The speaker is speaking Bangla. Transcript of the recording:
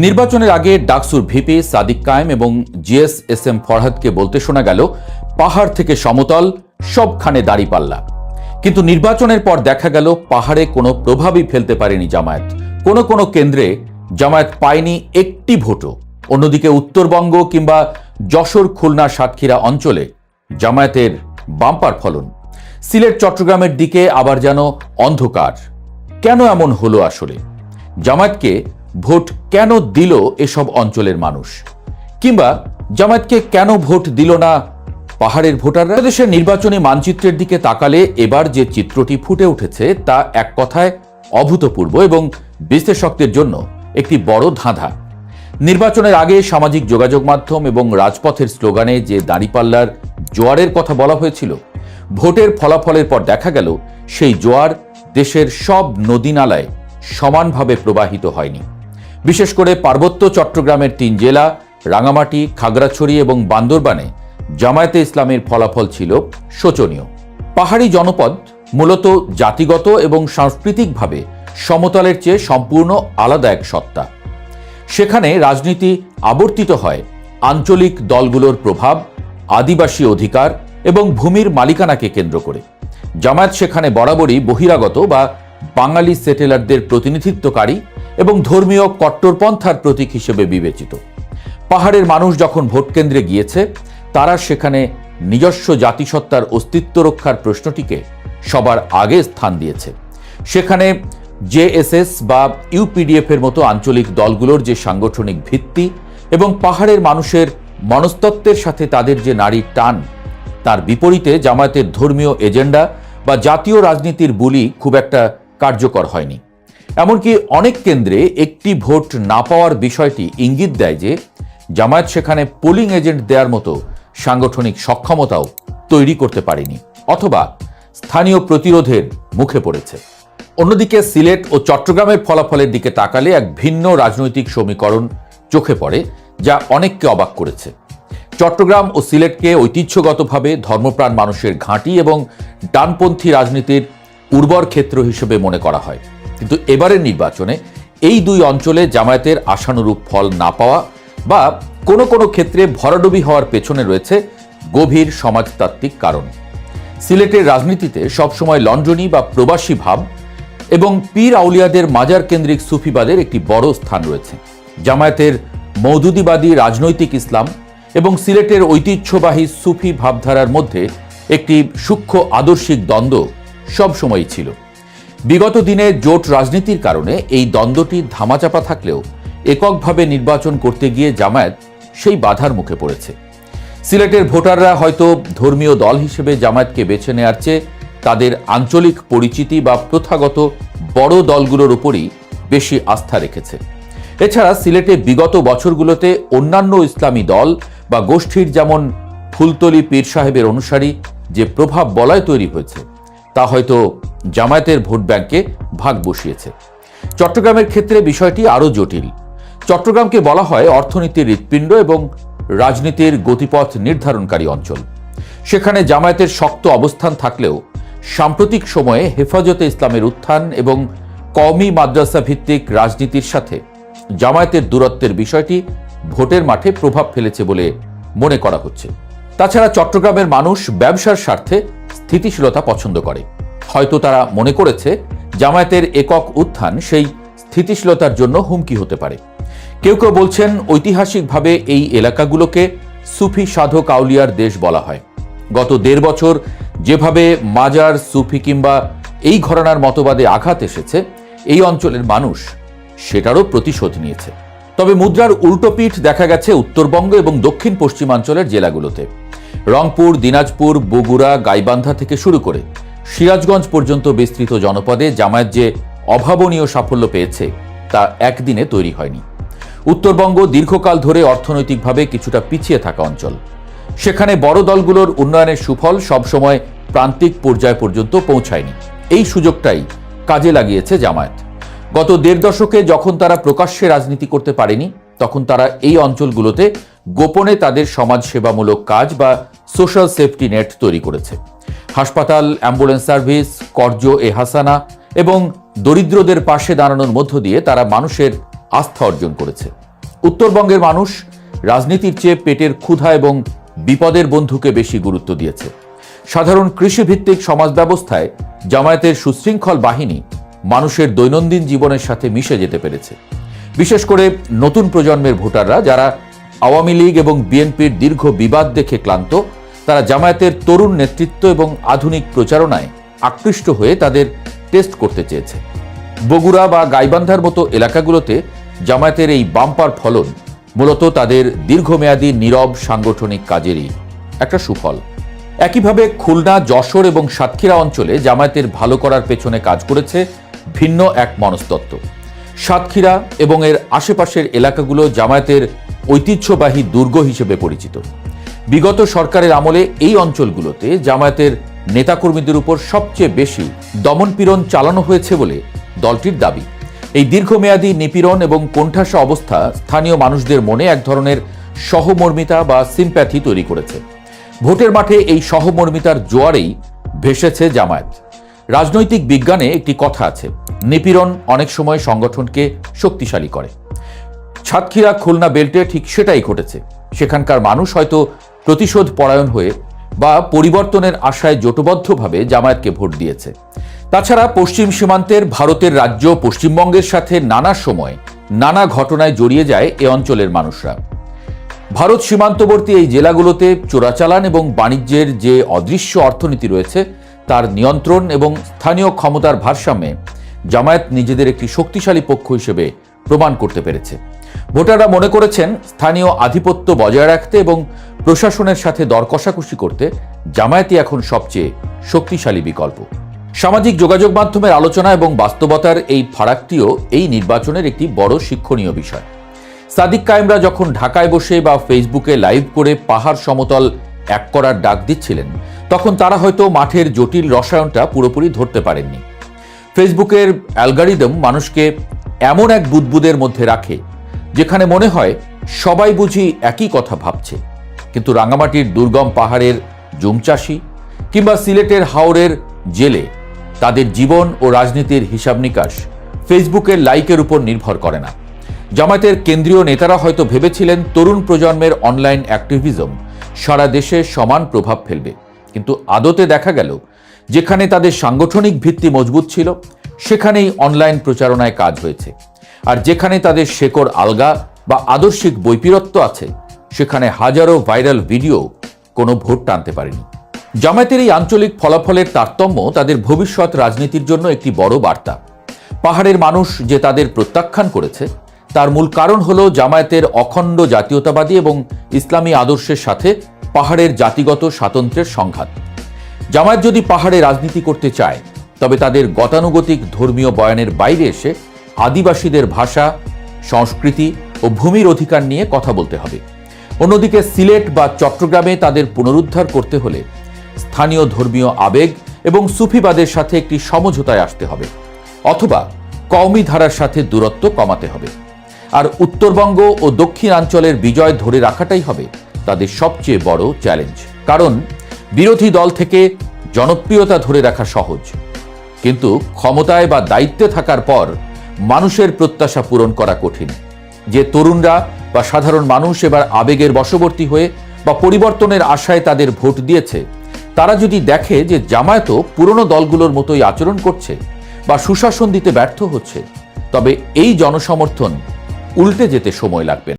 নির্বাচনের আগে ডাকসুর ভিপি সাদিক কায়েম এবং জিএস-এসএম ফরহাদকে বলতে শোনা গেল, পাহাড় থেকে সমতল সবখানে দাঁড়িপাল্লা। কিন্তু নির্বাচনের পর দেখা গেল পাহাড়ে কোনো প্রভাবই ফেলতে পারেনি জামায়াত। কোনো কেন্দ্রে জামায়াত পায়নি একটি ভোটও। অন্যদিকে উত্তরবঙ্গ কিংবা যশোর, খুলনা, সাতক্ষীরা অঞ্চলে জামায়াতের বাম্পার ফলন। সিলেট, চট্টগ্রামের দিকে আবার যেন অন্ধকার। কেন এমন হলো আসলে? জামায়াতকে ভোট কেন দিল এসব অঞ্চলের মানুষ? কিংবা জামায়াতকে কেন ভোট দিল না পাহাড়ের ভোটাররা? দেশের নির্বাচনী মানচিত্রের দিকে তাকালে এবার যে চিত্রটি ফুটে উঠেছে তা এক কথায় অভূতপূর্ব এবং বিশ্লেষকদের জন্য একটি বড় ধাঁধা। নির্বাচনের আগে সামাজিক যোগাযোগ মাধ্যম এবং রাজপথের স্লোগানে যে দাঁড়িপাল্লার জোয়ারের কথা বলা হয়েছিল, ভোটের ফলাফলের পর দেখা গেল সেই জোয়ার দেশের সব নদী নালায় সমানভাবে প্রবাহিত হয়নি। বিশেষ করে পার্বত্য চট্টগ্রামের 3 জেলা রাঙামাটি, খাগড়াছড়ি এবং বান্দরবানে জামায়াতে ইসলামের ফলাফল ছিল শোচনীয়। পাহাড়ি জনপদ মূলত জাতিগত এবং সাংস্কৃতিকভাবে সমতলের চেয়ে সম্পূর্ণ আলাদা এক সত্তা। সেখানে রাজনীতি আবর্তিত হয় আঞ্চলিক দলগুলোর প্রভাব, আদিবাসী অধিকার এবং ভূমির মালিকানাকে কেন্দ্র করে। জামায়াত সেখানে বরাবরই বহিরাগত বা বাঙালি সেটেলারদের প্রতিনিধিত্বকারী এবং ধর্মীয় কট্টরপন্থার প্রতীক হিসেবে বিবেচিত। পাহাড়ের মানুষ যখন ভোট কেন্দ্রে গিয়েছে, তারা সেখানে নিজস্ব জাতিসত্তার অস্তিত্ব রক্ষার প্রশ্নটিকে সবার আগে স্থান দিয়েছে। সেখানে জেএসএস বা ইউপিডিএফ এর মতো আঞ্চলিক দলগুলোর যে সাংগঠনিক ভিত্তি এবং পাহাড়ের মানুষের মনস্তত্ত্বের সাথে তাদের যে নারীর টান, তার বিপরীতে জামায়াতের ধর্মীয় এজেন্ডা বা জাতীয় রাজনীতির বুলি খুব একটা কার্যকর হয়নি। এমনকি অনেক কেন্দ্রে একটি ভোট না পাওয়ার বিষয়টি ইঙ্গিত দেয় যে জামায়াত সেখানে পোলিং এজেন্ট দেওয়ার মতো সাংগঠনিক সক্ষমতাও তৈরি করতে পারেনি, অথবা স্থানীয় প্রতিরোধের মুখে পড়েছে। অন্যদিকে সিলেট ও চট্টগ্রামের ফলাফলের দিকে তাকালে এক ভিন্ন রাজনৈতিক সমীকরণ চোখে পড়ে, যা অনেককে অবাক করেছে। চট্টগ্রাম ও সিলেটকে ঐতিহ্যগতভাবে ধর্মপ্রাণ মানুষের ঘাঁটি এবং ডানপন্থী রাজনীতির উর্বর ক্ষেত্র হিসেবে মনে করা হয়। কিন্তু এবারের নির্বাচনে এই দুই অঞ্চলে জামায়াতের আশানুরূপ ফল না পাওয়া বা কোনো ক্ষেত্রে ভরাডুবি হওয়ার পেছনে রয়েছে গভীর সমাজতাত্ত্বিক কারণ। সিলেটের রাজনীতিতে সবসময় লন্ডনী বা প্রবাসী ভাব এবং পীর আউলিয়াদের মাজার কেন্দ্রিক সুফিবাদের একটি বড় স্থান রয়েছে। জামায়াতের মওদুদিবাদী রাজনৈতিক ইসলাম এবং সিলেটের ঐতিহ্যবাহী সুফি ভাবধারার মধ্যে একটি সূক্ষ্ম আদর্শিক দ্বন্দ্ব সবসময়ই ছিল। বিগত দিনে জোট রাজনীতির কারণে এই দ্বন্দ্বটি ধামাচাপা থাকলেও এককভাবে নির্বাচন করতে গিয়ে জামায়াত সেই বাধার মুখে পড়েছে। সিলেটের ভোটাররা হয়তো ধর্মীয় দল হিসেবে জামায়াতকে বেছে নেওয়ার চেয়ে তাদের আঞ্চলিক পরিচিতি বা প্রথাগত বড় দলগুলোর উপরই বেশি আস্থা রেখেছে। এছাড়া সিলেটে বিগত বছরগুলোতে অন্যান্য ইসলামী দল বা গোষ্ঠীর যেমন ফুলতলি পীর সাহেবের অনুসারী যে প্রভাব বলয় তৈরি হয়েছে, তা হয়তো জামায়াতের ভোট ব্যাংকে ভাগ বসিয়েছে। চট্টগ্রামের ক্ষেত্রে বিষয়টি আরও জটিল। চট্টগ্রামকে বলা হয় অর্থনীতির হৃৎপিণ্ড এবং রাজনীতির গতিপথ নির্ধারণকারী অঞ্চল। সেখানে জামায়াতের শক্ত অবস্থান থাকলেও সাম্প্রতিক সময়ে হেফাজতে ইসলামের উত্থান এবং কওমি মাদ্রাসা ভিত্তিক রাজনীতির সাথে জামায়াতের দূরত্বের বিষয়টি ভোটের মাঠে প্রভাব ফেলেছে বলে মনে করা হচ্ছে। তাছাড়া চট্টগ্রামের মানুষ ব্যবসার স্বার্থে স্থিতিশীলতা পছন্দ করে। হয়তো তারা মনে করেছে জামায়াতের একক উত্থান সেই স্থিতিশীলতার জন্য হুমকি হতে পারে। কেউ বলছেন ঐতিহাসিকভাবে এই এলাকাগুলোকে সুফি সাধক আউলিয়ার দেশ বলা হয়। গত 1.5 বছর যেভাবে মাজার, সুফি কিংবা এই ঘরানার মতবাদে আঘাত এসেছে, এই অঞ্চলের মানুষ সেটারও প্রতিশোধ নিয়েছে। তবে মুদ্রার উল্টো পিঠ দেখা গেছে উত্তরবঙ্গ এবং দক্ষিণ পশ্চিমাঞ্চলের জেলাগুলোতে। রংপুর, দিনাজপুর, বগুড়া, গাইবান্ধা থেকে শুরু করে সিরাজগঞ্জ পর্যন্ত বিস্তৃত জনপদে জামায়াত যে অভাবনীয় সাফল্য পেয়েছে তা একদিনে তৈরি হয়নি। উত্তরবঙ্গ দীর্ঘকাল ধরে অর্থনৈতিকভাবে কিছুটা পিছিয়ে থাকা অঞ্চল। সেখানে বড় দলগুলোর উন্নয়নের সুফল সবসময় প্রান্তিক পর্যায় পর্যন্ত পৌঁছায়নি। এই সুযোগটাই কাজে লাগিয়েছে জামায়াত। গত 1.5 দশকে যখন তারা প্রকাশ্যে রাজনীতি করতে পারেনি, তখন তারা এই অঞ্চলগুলোতে গোপনে তাদের সমাজসেবামূলক কাজ বা সোশ্যাল সেফটি নেট তৈরি করেছে। হাসপাতাল, অ্যাম্বুলেন্স সার্ভিস, কর্জ এ হাসানা এবং দরিদ্রদের পাশে দাঁড়ানোর মধ্য দিয়ে তারা মানুষের আস্থা অর্জন করেছে। উত্তরবঙ্গের মানুষ রাজনীতির চেয়ে পেটের ক্ষুধা এবং বিপদের বন্ধুকে বেশি গুরুত্ব দিয়েছে। সাধারণ কৃষিভিত্তিক সমাজ ব্যবস্থায় জামায়াতের সুশৃঙ্খল বাহিনী মানুষের দৈনন্দিন জীবনের সাথে মিশে যেতে পেরেছে। বিশেষ করে নতুন প্রজন্মের ভোটাররা যারা আওয়ামী লীগ এবং বিএনপির দীর্ঘ বিবাদ দেখে ক্লান্ত, তারা জামায়াতের তরুণ নেতৃত্ব এবং আধুনিক প্রচারণায় আকৃষ্ট হয়ে তাদের টেস্ট করতে চেয়েছে। বগুড়া বা গাইবান্ধার মতো এলাকাগুলোতে জামায়াতের এই বাম্পার ফলন মূলত তাদের দীর্ঘমেয়াদী নীরব সাংগঠনিক কাজেরই একটা সুফল। একইভাবে খুলনা, যশোর এবং সাতক্ষীরা অঞ্চলে জামায়াতের ভালো করার পেছনে কাজ করেছে ভিন্ন এক মনস্তত্ত্ব। সাতক্ষীরা এবং এর আশেপাশের এলাকাগুলো জামায়াতের ঐতিহ্যবাহী দুর্গ হিসেবে পরিচিত। বিগত সরকারের আমলে এই অঞ্চলগুলোতে জামায়াতের নেতাকর্মীদের উপর সবচেয়ে বেশি দমনপীড়ন চালানো হয়েছে বলে দলটির দাবি। এই দীর্ঘমেয়াদী নিপীড়ন এবং কোণঠাসা অবস্থা স্থানীয় মানুষদের মনে এক ধরনের সহমর্মিতা বা সিম্প্যাথি তৈরি করেছে। ভোটের মাঠে এই সহমর্মিতার জোয়ারেই ভেসেছে জামায়াত। রাজনৈতিক বিজ্ঞানে একটি কথা আছে, নিপীড়ন অনেক সময় সংগঠনকে শক্তিশালী করে। সাতক্ষীরা খুলনা বেল্টে ঠিক সেটাই ঘটেছে। সেখানকার মানুষ হয়তো প্রতিশোধ পরায়ণ হয়ে বা পরিবর্তনের আশায় জোটবদ্ধভাবে জামায়াতকে ভোট দিয়েছে। তাছাড়া পশ্চিম সীমান্তের ভারতের রাজ্য পশ্চিমবঙ্গের সাথে নানা সময় নানা ঘটনায় জড়িয়ে যায় এ অঞ্চলের মানুষরা। ভারত সীমান্তবর্তী এই জেলাগুলোতে চোরাচালান এবং বাণিজ্যের যে অদৃশ্য অর্থনীতি রয়েছে তার নিয়ন্ত্রণ এবং স্থানীয় ক্ষমতার ভারসাম্যে জামায়াত নিজেদের একটি শক্তিশালী পক্ষ হিসেবে প্রমাণ করতে পেরেছে। ভোটাররা মনে করেছেন স্থানীয় আধিপত্য বজায় রাখতে এবং প্রশাসনের সাথে দর কষাকষি করতে জামায়াতই এখন সবচেয়ে শক্তিশালী বিকল্প। সামাজিক যোগাযোগ মাধ্যমের আলোচনা এবং বাস্তবতার এই ফারাকটিও এই নির্বাচনের একটি বড় শিক্ষণীয় বিষয়। সাদিক কায়েমরা যখন ঢাকায় বসে বা ফেসবুকে লাইভ করে পাহাড় সমতল এক করার ডাক দিচ্ছিলেন, তখন তারা হয়তো মাঠের জটিল রসায়নটা পুরোপুরি ধরতে পারেননি। ফেসবুকের অ্যালগরিদম মানুষকে এমন এক বুদবুদের মধ্যে রাখে যেখানে মনে হয় সবাই বুঝি একই কথা ভাবছে, কিন্তু রাঙামাটির দুর্গম পাহাড়ের জুমচাষি কিংবা সিলেটের হাওরের জেলে তাদের জীবন ও রাজনীতির হিসাব নিকাশ ফেসবুকের লাইকের উপর নির্ভর করে না। জামায়াতের কেন্দ্রীয় নেতারা হয়তো ভেবেছিলেন তরুণ প্রজন্মের অনলাইন অ্যাক্টিভিজম সারা দেশে সমান প্রভাব ফেলবে, কিন্তু আদতে দেখা গেল যেখানে তাদের সাংগঠনিক ভিত্তি মজবুত ছিল সেখানেই অনলাইন প্রচারণায় কাজ হয়েছে, আর যেখানে তাদের শেকড় আলগা বা আদর্শিক বৈপরীত্য আছে সেখানে হাজারো ভাইরাল ভিডিও কোনো ভোট টানতে পারেনি। জামায়াতের এই আঞ্চলিক ফলাফলের তারতম্য তাদের ভবিষ্যৎ রাজনীতির জন্য একটি বড় বার্তা। পাহাড়ের মানুষ যে তাদের প্রত্যাখ্যান করেছে তার মূল কারণ হল জামায়াতের অখণ্ড জাতীয়তাবাদী এবং ইসলামী আদর্শের সাথে পাহাড়ের জাতিগত স্বাতন্ত্র্যের সংঘাত। জামায়াত যদি পাহাড়ে রাজনীতি করতে চায় তবে তাদের গতানুগতিক ধর্মীয় বয়ানের বাইরে এসে আদিবাসীদের ভাষা, সংস্কৃতি ও ভূমির অধিকার নিয়ে কথা বলতে হবে। অন্যদিকে সিলেট বা চট্টগ্রামে তাদের পুনরুদ্ধার করতে হলে স্থানীয় ধর্মীয় আবেগ এবং সুফিবাদের সাথে একটি সমঝোতায় আসতে হবে, অথবা কওমি ধারার সাথে দূরত্ব কমাতে হবে। আর উত্তরবঙ্গ ও দক্ষিণাঞ্চলের বিজয় ধরে রাখাটাই হবে তাদের সবচেয়ে বড় চ্যালেঞ্জ। কারণ বিরোধী দল থেকে জনপ্রিয়তা ধরে রাখা সহজ, কিন্তু ক্ষমতায় বা দায়িত্বে থাকার পর মানুষের প্রত্যাশা পূরণ করা কঠিন। যে তরুণরা বা সাধারণ মানুষ এবার আবেগের বশবর্তী হয়ে বা পরিবর্তনের আশায় তাদের ভোট দিয়েছে, তারা যদি দেখে যে জামায়াতও পুরনো দলগুলোর মতোই আচরণ করছে বা সুশাসন দিতে ব্যর্থ হচ্ছে, তবে এই জনসমর্থন উল্টে যেতে সময় লাগবে।